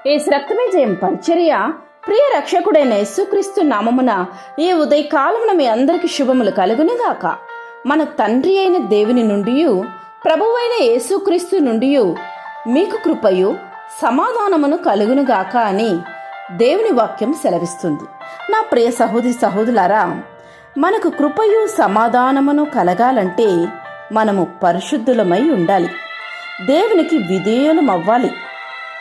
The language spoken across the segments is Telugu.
యేసు రక్తమే జయం పరిచర్య ప్రియ రక్షకుడైన యేసుక్రీస్తు నామమున ఈ ఉదయకాలమున మీ అందరికి శుభములు కలుగునుగాక. మన తండ్రి అయిన దేవుని నుండి ప్రభువైన యేసుక్రీస్తు నుండి మీకు కృపయు సమాధానమును కలుగునుగాక అని దేవుని వాక్యం సెలవిస్తుంది. నా ప్రియ సహోదరి సహోదరులారా, మనకు కృపయు సమాధానమును కలగాలంటే మనము పరిశుద్ధులమై ఉండాలి, దేవునికి విధేయులమవ్వాలి.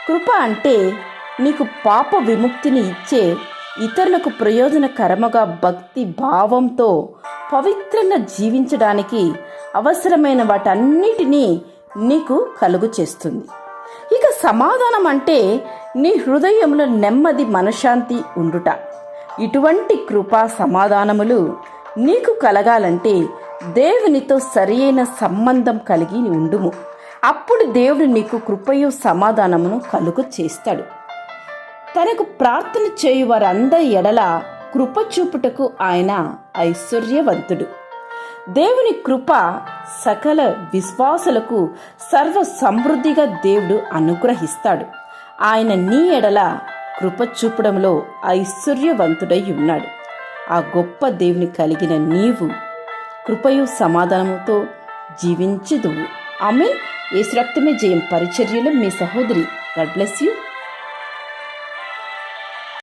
కృప అంటే నీకు పాప విముక్తిని ఇచ్చే, ఇతరులకు ప్రయోజనకరముగా భక్తి భావంతో పవిత్రంగా జీవించడానికి అవసరమైన వాటన్నిటినీ నీకు కలుగు చేస్తుంది. ఇక సమాధానం అంటే నీ హృదయంలో నెమ్మది మనశ్శాంతి ఉండుట. ఇటువంటి కృపా సమాధానములు నీకు కలగాలంటే దేవునితో సరియైన సంబంధం కలిగి ఉండుము. అప్పుడు దేవుడు నీకు కృపయు సమాధానమును కలుగు చేస్తాడు. తనకు ప్రార్థన చేయు వారందరి ఎడల కృప చూపుటకు ఆయన ఐశ్వర్యవంతుడు. దేవుని కృప సకల విశ్వాసులకు సర్వ సమృద్ధిగా దేవుడు అనుగ్రహిస్తాడు. ఆయన నీ ఎడల కృప చూపడంలో ఐశ్వర్యవంతుడై ఉన్నాడు. ఆ గొప్ప దేవుని కలిగిన నీవు కృపయు సమాధానముతో జీవించుదువు. ఆమేన్. యేసు రక్తమే జయం పరిచర్యలో మీ సహోదరి. God bless you.